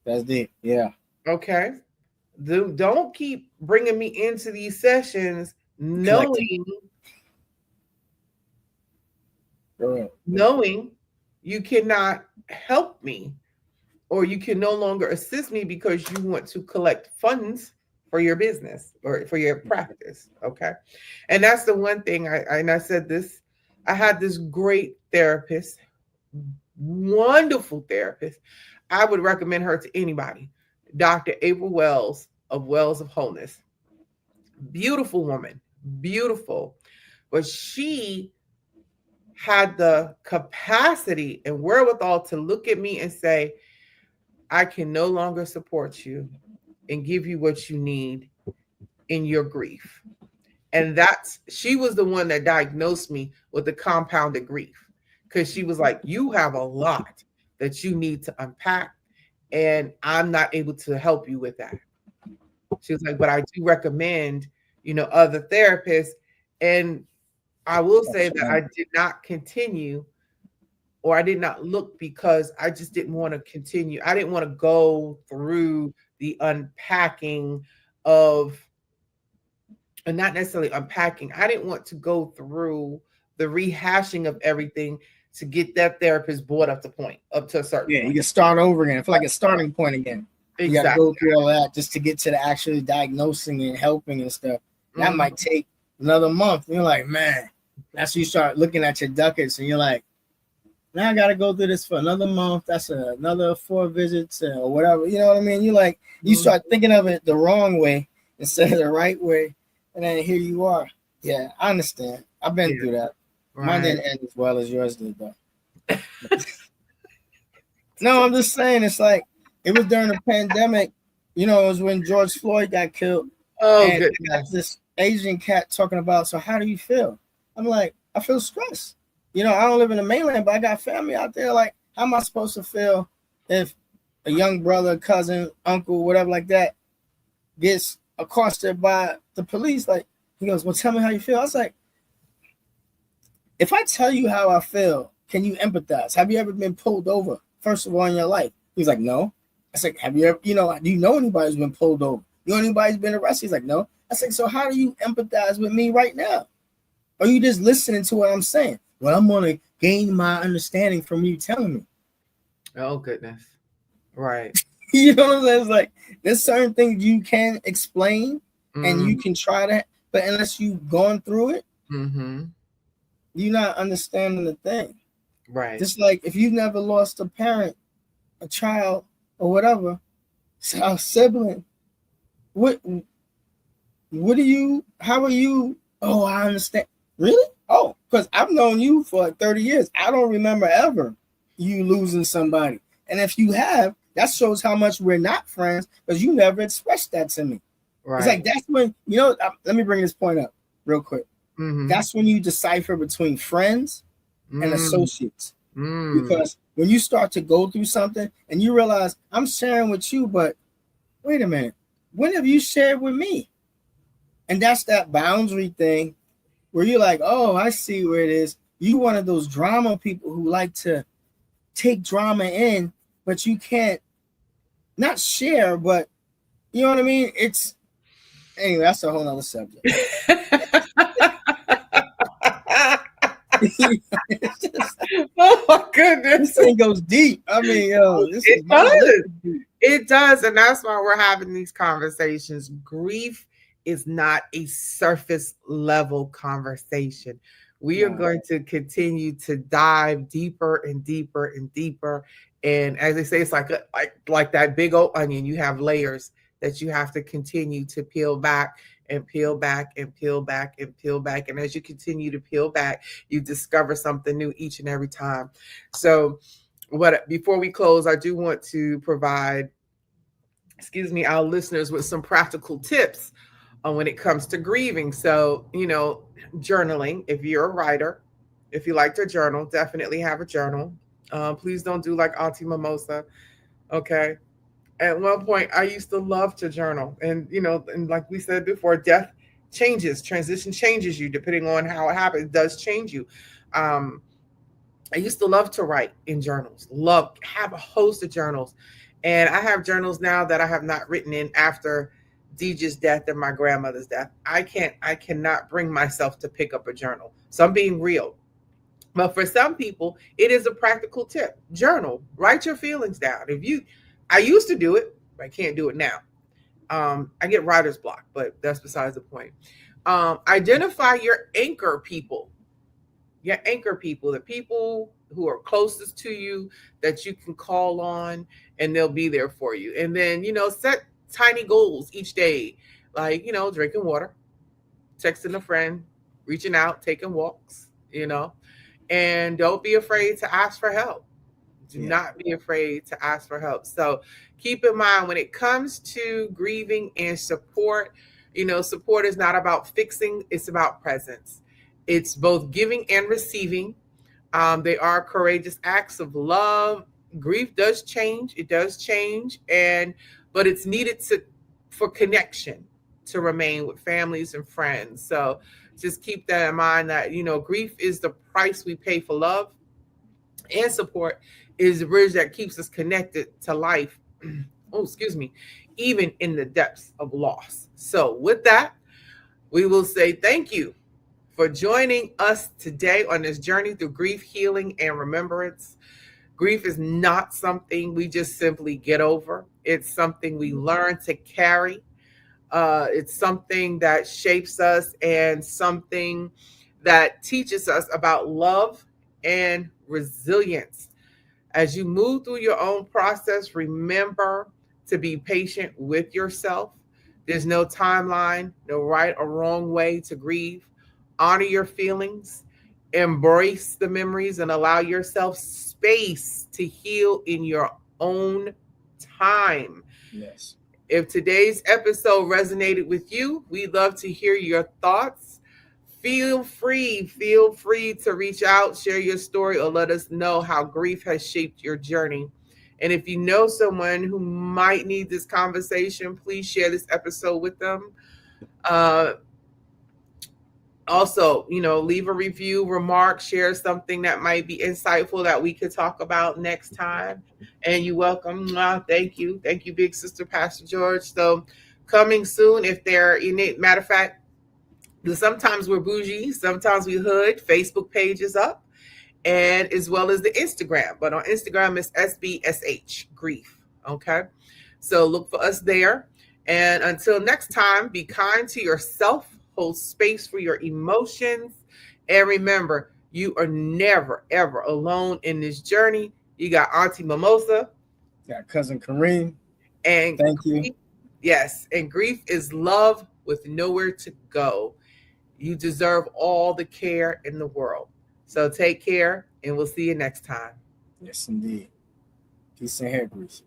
That's deep. Yeah. Okay. Don't keep bringing me into these sessions Collecting. knowing Go ahead. knowing you cannot help me, or you can no longer assist me because you want to collect funds for your business or for your practice. Okay. And that's the one thing I said this. I had this great therapist, wonderful therapist. I would recommend her to anybody. Dr. April Wells of Wells of Wholeness. Beautiful woman, beautiful. But she had the capacity and wherewithal to look at me and say, I can no longer support you and give you what you need in your grief. And she was the one that diagnosed me with the compounded grief, because she was like, you have a lot that you need to unpack, and I'm not able to help you with that. She was like, but I do recommend, other therapists. And I will say That's that right. I did not continue, or I did not look, because I just didn't want to continue. I didn't want to go through the unpacking of, and not necessarily unpacking. I didn't want to go through the rehashing of everything to get that therapist brought up to point, up to a certain Yeah, you point. can start over again. I feel like a starting point again. You got to Exactly. go through all that just to get to the actually diagnosing and helping and stuff. That Mhm. might take another month. And you're like, man, that's when you start looking at your ducats and you're like, now I got to go through this for another month. That's another 4 visits or whatever. You know what I mean? You like, you Mhm. start thinking of it the wrong way instead of the right way. And then here you are. Yeah, I understand. I've been Yeah. through that. Mine Right. didn't end as well as yours did, though. No, I'm just saying it's like it was during the pandemic. You know, it was when George Floyd got killed, Oh and I got goodness. this Asian cat talking about. So how do you feel? I'm like, I feel stressed. You know, I don't live in the mainland, but I got family out there. Like, how am I supposed to feel if a young brother, cousin, uncle, whatever like that gets accosted by the police? Like, he goes, "Well, tell me how you feel." I was like, if I tell you how I feel, can you empathize? Have you ever been pulled over, first of all, in your life? He's like, no. I said, have you ever, do you know anybody who's been pulled over? You know anybody who's been arrested? He's like, no. I said, so how do you empathize with me right now? Or you just listening to what I'm saying? Well, I'm going to gain my understanding from you telling me. Oh goodness. Right. You know what I'm saying? It's like, there's certain things you can explain and you Mm. can try to, but unless you've gone through it, Mhm. you're not understanding the thing. Right. Just like if you've never lost a parent, a child, or whatever, a sibling, what do you? How are you? Oh, I understand. Really? Oh, because I've known you for like 30 years. I don't remember ever you losing somebody. And if you have, that shows how much we're not friends because you never expressed that to me. It's Right. like that's when let me bring this point up real quick. Mhm. That's when you decipher between friends and Mm. associates. Mm. Because when you start to go through something and you realize I'm sharing with you, but wait a minute, when have you shared with me? And that's that boundary thing where you're like, oh, I see where it is. You one of those drama people who like to take drama in, but you can't not share, but you know what I mean? It's anyway, that's a whole nother subject. It's just, Oh my this goodness. thing goes deep. I mean, yo, this It is does. monolithic deep. It does. And that's why we're having these conversations. Grief is not a surface level conversation. We are No. going to continue to dive deeper and deeper and deeper. And as they say, it's like like that big old onion. You have layers that you have to continue to peel back and peel back and peel back and peel back. And as you continue to peel back, you discover something new each and every time. So what before we close, I do want to provide, excuse me, our listeners with some practical tips on when it comes to grieving. So, journaling, if you're a writer, if you like to journal, definitely have a journal. Please don't do like Auntie Mimosa. Okay. At one point, I used to love to journal. And like we said before, death changes, transition changes you depending on how it happens. It does change you. Um, I used to love to write in journals, love, have a host of journals. And I have journals now that I have not written in after Deej's death and my grandmother's death. I cannot bring myself to pick up a journal. So I'm being real. But for some people, it is a practical tip. Journal, write your feelings down. I used to do it, but I can't do it now. I get writer's block, but that's besides the point. Identify your anchor people, the people who are closest to you that you can call on, and they'll be there for you. And then, set tiny goals each day, like, drinking water, texting a friend, reaching out, taking walks, and don't be afraid to ask for help. Do Yeah. not be afraid to ask for help. So keep in mind when it comes to grieving and support, support is not about fixing, it's about presence. It's both giving and receiving. They are courageous acts of love. Grief does change, it does change, but it's needed to for connection to remain with families and friends. So just keep that in mind that, grief is the price we pay for love, and support is the bridge that keeps us connected to life. Oh, excuse me, even in the depths of loss. So, with that, we will say thank you for joining us today on this journey through grief, healing, and remembrance. Grief is not something we just simply get over, it's something we learn to carry. It's something that shapes us and something that teaches us about love and resilience. As you move through your own process, remember to be patient with yourself. There's no timeline, no right or wrong way to grieve. Honor your feelings, embrace the memories, and allow yourself space to heal in your own time. Yes. If today's episode resonated with you, we'd love to hear your thoughts. Feel free to reach out, share your story, or let us know how grief has shaped your journey. And if you know someone who might need this conversation, please share this episode with them. Uh, Also, leave a review, remark, share something that might be insightful that we could talk about next time. And you're welcome. Mwah. Thank you, big sister Pastor George. So coming soon, if they're in it, matter of fact, the Sometimes We're Boujee, Sometimes We Hood Facebook page is up, and as well as the Instagram. But on Instagram, it's SBSH Grief. Okay. So look for us there. And until next time, be kind to yourself, hold space for your emotions. And remember, you are never, ever alone in this journey. You got Auntie Mimosa. Got cousin Kareem. And Thank you. grief, yes, and grief is love with nowhere to go. You deserve all the care in the world. So take care, and we'll see you next time. Yes, indeed. Peace and hair grease.